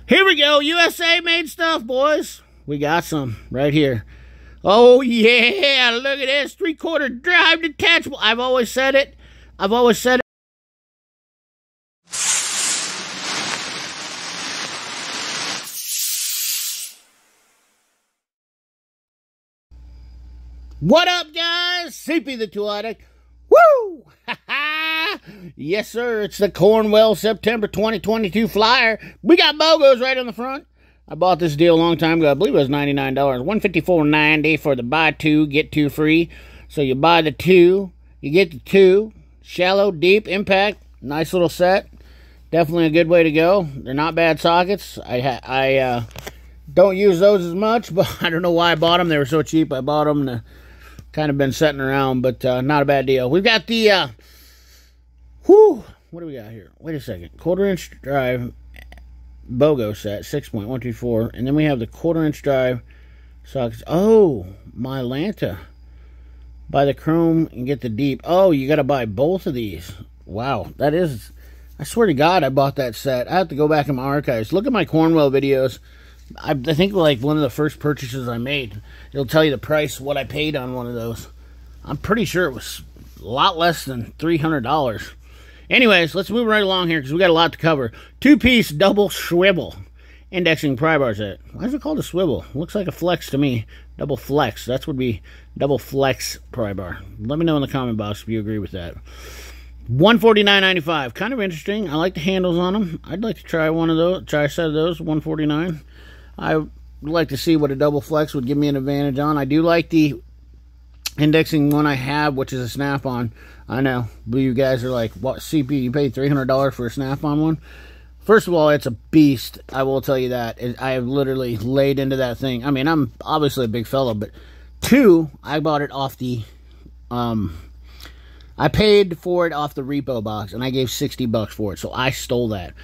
Here we go. USA made stuff, boys. We got some right here. Oh, yeah. Look at this. 3/4 drive detachable. I've always said it. What up, guys? CP the Tool Addict. Woo! Yes, sir. It's the Cornwell September 2022 flyer. We got Bogos right on the front. I bought this deal a long time ago. I believe it was $99. $154.90 for the buy two, get two free. So you buy the two, you get the two. Shallow, deep, impact. Nice little set. Definitely a good way to go. They're not bad sockets. I don't use those as much, but I don't know why I bought them. They were so cheap. I bought them. Kind of been sitting around, but not a bad deal. We've got the, what do we got here? Wait a second. 1/4-inch drive Bogo set, 6.124. And then we have the 1/4-inch drive sockets. Oh, my Lanta. Buy the chrome and get the deep. Oh, you got to buy both of these. Wow, that is, I swear to God, I bought that set. I have to go back in my archives. Look at my Cornwell videos. I think like one of the first purchases I made. It'll tell you the price, what I paid on one of those. I'm pretty sure it was a lot less than $300. Anyways, let's move right along here because we got a lot to cover. 2-piece double swivel indexing pry bar set. Why is it called a swivel? Looks like a flex to me. Double flex. That would be double flex pry bar. Let me know in the comment box if you agree with that. $149.95. Kind of interesting. I like the handles on them. I'd like to try one of those. Try a set of those. $149. I would like to see what a double flex would give me an advantage on. I do like the indexing one I have, which is a snap-on. I know, but you guys are like, what, CP, you paid $300 for a snap-on one? First of all, it's a beast. I will tell you that. I have literally laid into that thing. I mean, I'm obviously a big fella, but two, I bought it off the, I paid for it off the repo box, and I gave $60 for it, so I stole that.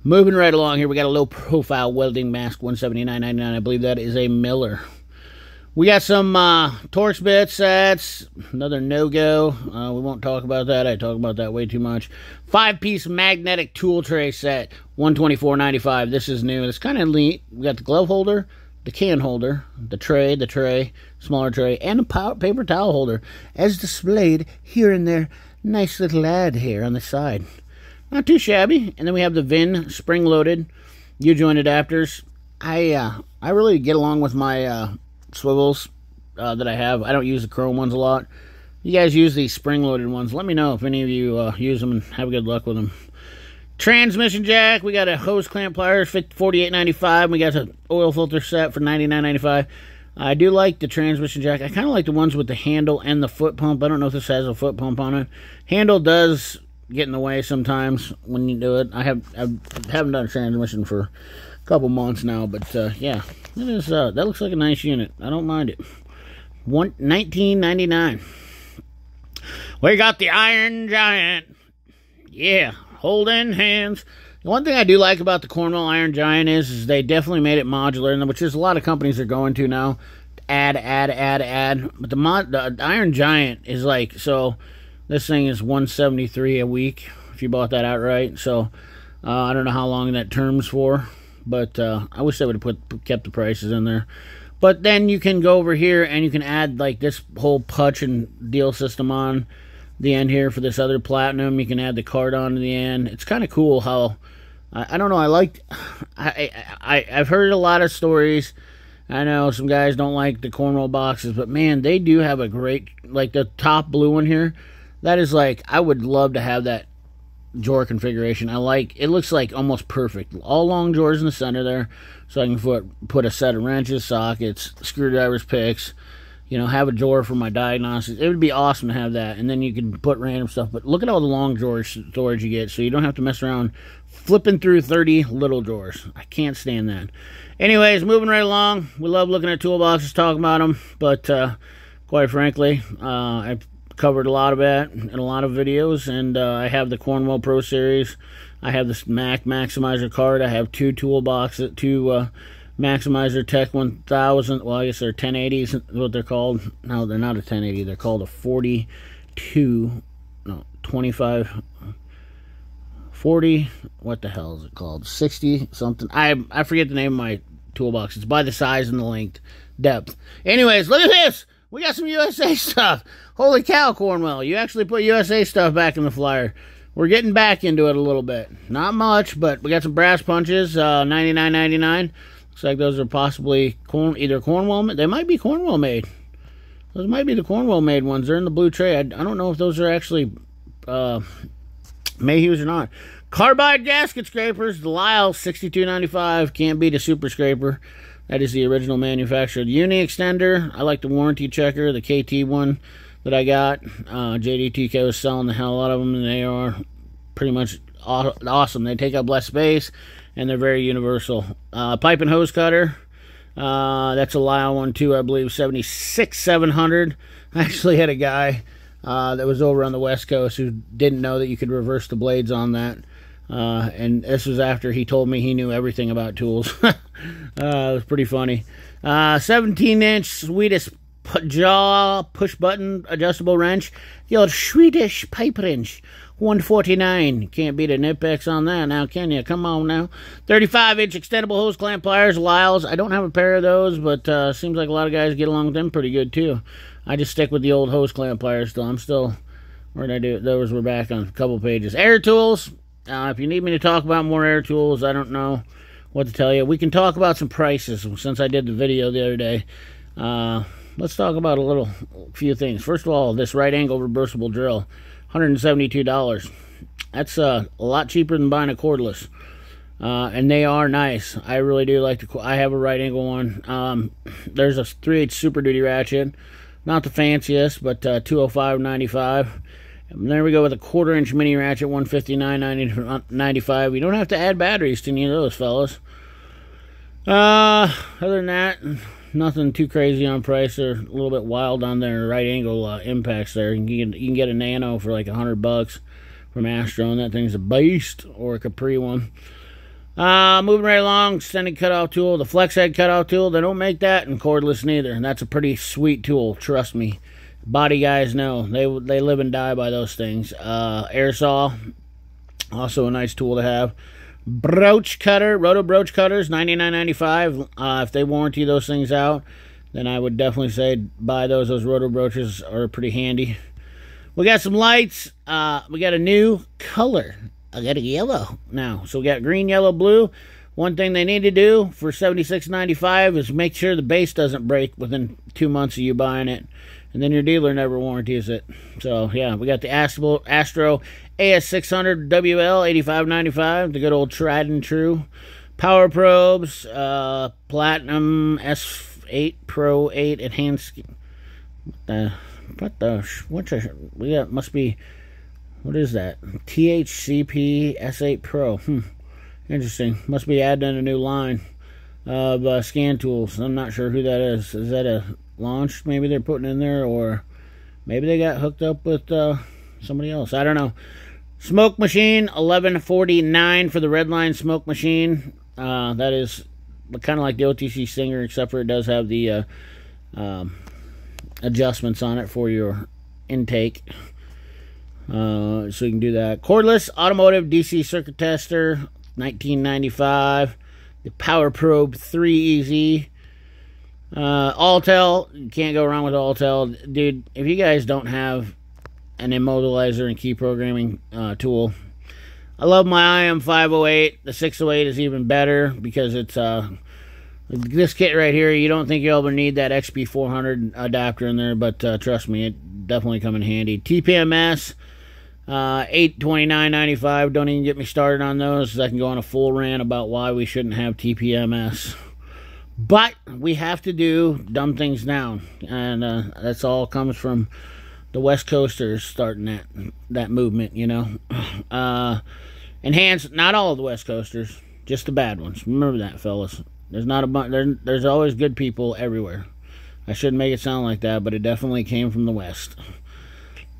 Moving right along here, we got a low-profile welding mask, $179.99. I believe that is a Miller. We got some Torx bit sets, another no-go. We won't talk about that. I talk about that way too much. 5-piece magnetic tool tray set, $124.95. This is new. It's kind of neat. We got the glove holder, the can holder, the tray, smaller tray, and a paper towel holder, as displayed here and there. Nice little ad here on the side. Not too shabby. And then we have the VIN spring-loaded U-joint adapters. I really get along with my swivels that I have. I don't use the chrome ones a lot. You guys use these spring-loaded ones. Let me know if any of you use them and have good luck with them. Transmission jack. We got a hose clamp pliers, $48.95. We got an oil filter set for $99.95. I do like the transmission jack. I kind of like the ones with the handle and the foot pump. I don't know if this has a foot pump on it. Handle does get in the way sometimes when you do it. I haven't done a transmission for a couple months now, but yeah, it is. That looks like a nice unit. I don't mind it. $19.99. We got the Iron Giant. Yeah, holding hands. The one thing I do like about the Cornwall Iron Giant is they definitely made it modular, which is a lot of companies are going to now. Add. But the Iron Giant is like, so this thing is $173 a week if you bought that outright. So I don't know how long that term's for, but I wish they would have kept the prices in there. But then you can go over here and you can add like this whole punch and deal system on the end here for this other platinum. You can add the card on to the end. It's kind of cool how I don't know. I've heard a lot of stories. I know some guys don't like the Cornwall boxes, but man, they do have a great, like the top blue one here. That is like, I would love to have that drawer configuration. I like, it looks like almost perfect. All long drawers in the center there, so I can put a set of wrenches, sockets, screwdrivers, picks, you know, have a drawer for my diagnostics. It would be awesome to have that, and then you can put random stuff. But look at all the long drawers storage you get, so you don't have to mess around flipping through 30 little drawers. I can't stand that. Anyways, moving right along. We love looking at toolboxes, talking about them, but quite frankly, I've covered a lot of that in a lot of videos, and I have the Cornwall Pro Series. I have this Mac Maximizer card. I have two toolboxes, two Maximizer Tech 1000. Well, I guess they're 1080s, is what they're called. No, they're not a 1080. They're called a 25 40, what the hell is it called? 60 something. I forget the name of my toolbox. It's by the size and the length, depth. Anyways, look at this. We got some USA stuff. Holy cow, Cornwell. You actually put USA stuff back in the flyer. We're getting back into it a little bit. Not much, but we got some brass punches, $99.99. Looks like those are possibly either Cornwall. They might be Cornwall made. Those might be the Cornwall made ones. They're in the blue tray. I don't know if those are actually Mayhews or not. Carbide gasket scrapers. The Lyle $62.95. Can't beat a super scraper. That is the original manufacturer. The Uni extender. I like the warranty checker, the KT one that I got. JDTK was selling the hell out of them, and they are pretty much awesome. They take up less space, and they're very universal. Pipe and hose cutter. That's a Lyle one too, I believe, 700. I actually had a guy that was over on the West Coast who didn't know that you could reverse the blades on that. And this was after he told me he knew everything about tools. It was pretty funny. 17-inch Swedish jaw push-button adjustable wrench. The old Swedish pipe wrench. $149. Can't beat a Nippex on that now, can you? Come on now. 35-inch extendable hose clamp pliers, Lyles. I don't have a pair of those, but seems like a lot of guys get along with them pretty good, too. I just stick with the old hose clamp pliers still. I'm still... Where did I do it? Those were back on a couple pages. Air tools. If you need me to talk about more air tools, I don't know what to tell you. We can talk about some prices since I did the video the other day. Let's talk about a few things. First of all, this right angle reversible drill, $172. That's a lot cheaper than buying a cordless. And they are nice. I really do like I have a right angle one. There's a 3/8 Super Duty ratchet. Not the fanciest, but $205.95. And there we go with a 1/4-inch mini ratchet, $159.95. You don't have to add batteries to any of those, fellas. Other than that, nothing too crazy on price. They're a little bit wild on their right angle impacts there. You can get a Nano for like $100 from Astro, and that thing's a beast, or a Capri one. Moving right along, extended cutoff tool, the flex head cutoff tool. They don't make that in cordless neither, and that's a pretty sweet tool, trust me. Body guys know. They live and die by those things. Air saw, also a nice tool to have. Broach cutter, roto broach cutters, $99.95. If they warranty those things out, then I would definitely say buy those. Those roto broaches are pretty handy. We got some lights. We got a new color. I got a yellow now. So we got green, yellow, blue. One thing they need to do for $76.95 is make sure the base doesn't break within 2 months of you buying it. And then your dealer never warranties it. So, yeah, we got the Astro AS600 WL, $85.95. The good old tried and true. Power probes, Platinum S8 Pro 8 Enhanced. We got, must be, what is that? THCP S8 Pro. Interesting. Must be adding a new line of scan tools. I'm not sure who that is. Is that a launch maybe they're putting in there, or maybe they got hooked up with somebody else? I don't know. Smoke machine, $11.49 for the Redline smoke machine. That is kind of like the OTC Singer, except for it does have the adjustments on it for your intake. So you can do that. Cordless automotive DC circuit tester, $19.95. The Power Probe 3 EZ. Alltel, you can't go wrong with Alltel. Dude, if you guys don't have an immobilizer and key programming tool, I love my IM508. The 608 is even better because it's this kit right here. You don't think you'll ever need that XP400 adapter in there, but trust me, it definitely come in handy. TPMS, $829.95. Don't even get me started on those. I can go on a full rant about why we shouldn't have TPMS. But we have to do dumb things now, and that's all comes from the West Coasters starting that movement, you know. Enhanced, not all of the West Coasters, just the bad ones. Remember that, fellas. There's not a bunch. There's always good people everywhere. I shouldn't make it sound like that, but it definitely came from the West,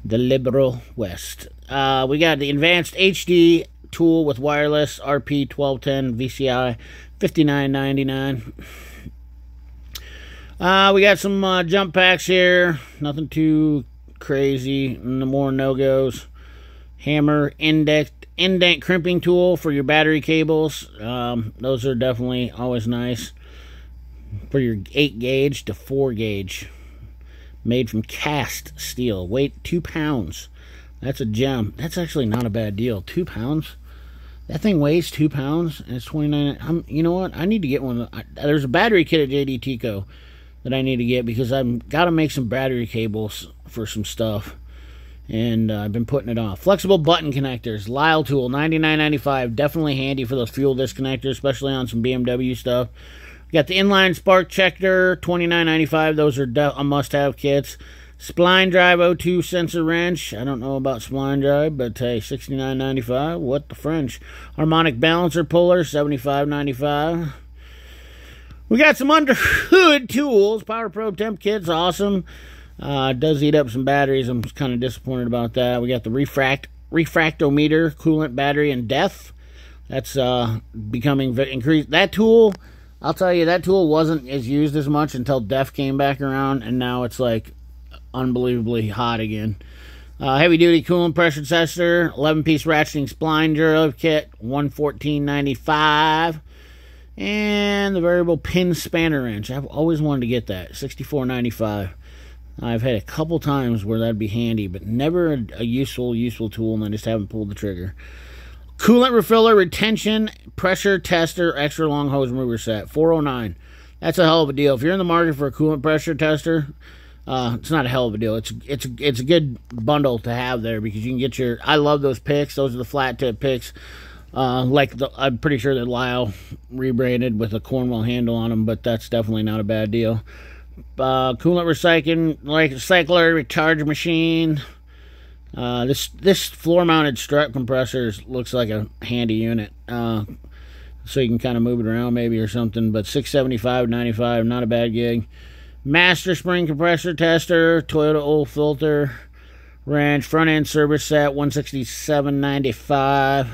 the liberal West. We got the advanced HD tool with wireless RP 1210 VCI, $59.99. We got some jump packs here. Nothing too crazy. No more no-goes. Hammer indexed indent crimping tool for your battery cables. Those are definitely always nice. For your 8 gauge to 4 gauge. Made from cast steel. Weight 2 pounds. That's a gem. That's actually not a bad deal. 2 pounds? That thing weighs 2 pounds and it's 29. You know what? I need to get one. There's a battery kit at JD Tico that I need to get because I've got to make some battery cables for some stuff. And I've been putting it off. Flexible button connectors. Lyle tool, $99.95. Definitely handy for those fuel disconnectors, especially on some BMW stuff. We got the inline spark checker, $29.95. Those are a must-have kits. Spline drive O2 sensor wrench. I don't know about spline drive, but hey, $69.95. What the French? Harmonic balancer puller, $75.95. We got some under hood tools. Power Pro temp kit's awesome. It does eat up some batteries. I'm kind of disappointed about that. We got the refractometer, coolant, battery, and depth. That's becoming increased. That tool, I'll tell you, that tool wasn't as used as much until depth came back around, and now it's like unbelievably hot again. Heavy duty coolant pressure tester, 11-piece ratcheting spline drill kit, $114.95. And the variable pin spanner wrench. I've always wanted to get that, $64.95. I've had a couple times where that'd be handy, but never a useful tool, and I just haven't pulled the trigger. Coolant refiller, retention, pressure tester, extra long hose remover set, $409. That's a hell of a deal. If you're in the market for a coolant pressure tester, it's not a hell of a deal. It's a good bundle to have there because you can get your. I love those picks. Those are the flat tip picks. I'm pretty sure that Lyle rebranded with a Cornwell handle on them, but that's definitely not a bad deal. Coolant recycler, recharge machine. This floor-mounted strut compressor looks like a handy unit. So you can kind of move it around maybe or something. But $675.95, not a bad gig. Master spring compressor tester, Toyota oil filter, wrench, front end service set, $167.95.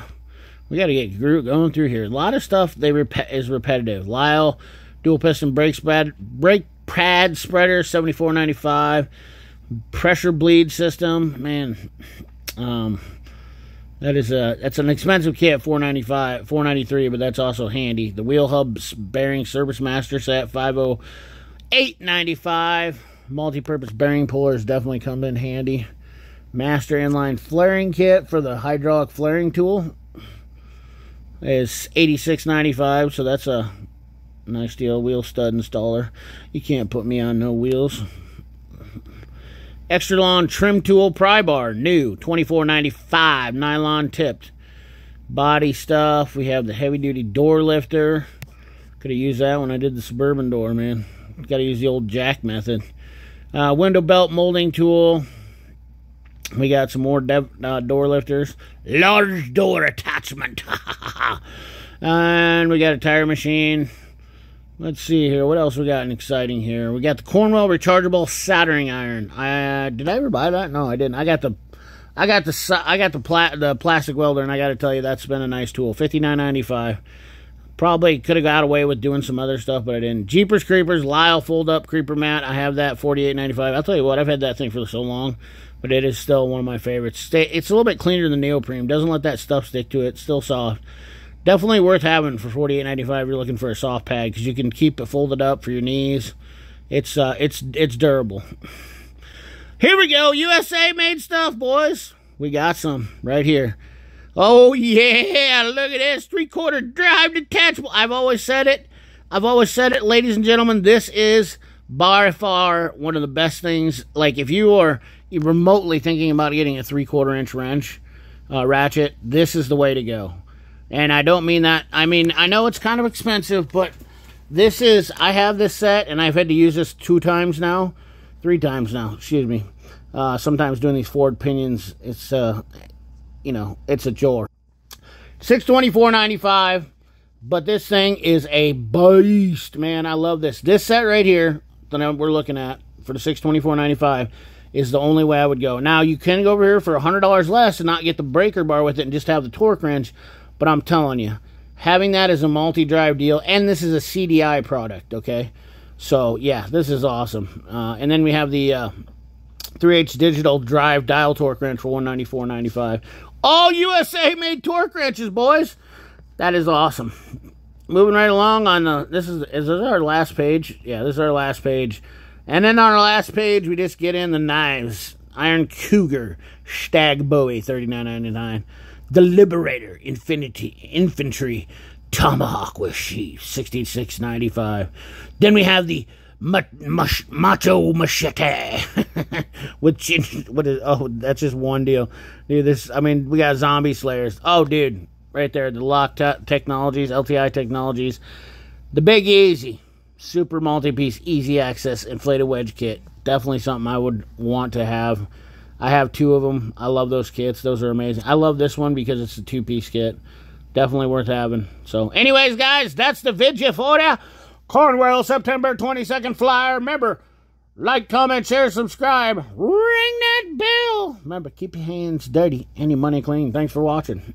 We got to get going through here. A lot of stuff is repetitive. Lyle dual piston brake pad spreader, $74.95. Pressure bleed system, man. That's an expensive kit, $493, but that's also handy. The wheel hub bearing service master set, $508.95. Multi-purpose bearing pullers definitely come in handy. Master inline flaring kit for the hydraulic flaring tool is $86.95, so that's a nice deal. Wheel stud installer. You can't put me on no wheels. Extra long trim tool pry bar, new, $24.95, nylon tipped. Body stuff. We have the heavy duty door lifter. Could have used that when I did the Suburban door, man. Got to use the old jack method. Window belt molding tool. We got some more door lifters. Large door attachment. And we got a tire machine. Let's see here. What else we got exciting here? We got the Cornwell rechargeable soldering iron. Did I ever buy that? No, I didn't. I got the plastic welder, and I got to tell you, that's been a nice tool. $59.95. Probably could have got away with doing some other stuff, but I didn't. Jeepers Creepers, Lyle fold-up creeper mat. I have that, $48.95. I'll tell you what, I've had that thing for so long, but it is still one of my favorites. It's a little bit cleaner than neoprene. Doesn't let that stuff stick to it. Still soft. Definitely worth having for $48.95 if you're looking for a soft pad, because you can keep it folded up for your knees. It's durable. Here we go. USA made stuff, boys. We got some right here. Oh, yeah, look at this, 3/4 drive detachable. I've always said it, ladies and gentlemen, this is by far one of the best things. Like, if you are remotely thinking about getting a 3/4 inch wrench, ratchet, this is the way to go. And I don't mean that, I know it's kind of expensive, but I have this set, and I've had to use this 3 times now, excuse me. Sometimes doing these forward pinions, it's it's a chore. $624.95, but this thing is a beast, man. I love this. This set right here that we're looking at for the $624.95 is the only way I would go. Now, you can go over here for $100 less and not get the breaker bar with it and just have the torque wrench, but I'm telling you, having that is a multi-drive deal, and this is a CDI product, okay? So, yeah, this is awesome. And then we have the 3H digital drive dial torque wrench for $194.95. All USA made torque wrenches, boys. That is awesome. Moving right along on the, is this our last page? Yeah, this is our last page. And then on our last page, we just get in the knives. Iron Cougar, Stag Bowie, $39.99. The Liberator, Infantry, Tomahawk with sheath, $66.95. Then we have the Macho Machete with that's just one deal, dude. This, I mean, we got Zombie Slayers. Oh, dude, right there, the Lock Technologies, LTI Technologies, the Big Easy, super multi-piece, easy access inflated wedge kit. Definitely something I would want to have. I have 2 of them. I love those kits. Those are amazing. I love this one because it's a 2-piece kit. Definitely worth having. So, anyways, guys, that's the video for you. Cornwall, September 22nd flyer. Remember, like, comment, share, subscribe. Ring that bell. Remember, keep your hands dirty and your money clean. Thanks for watching.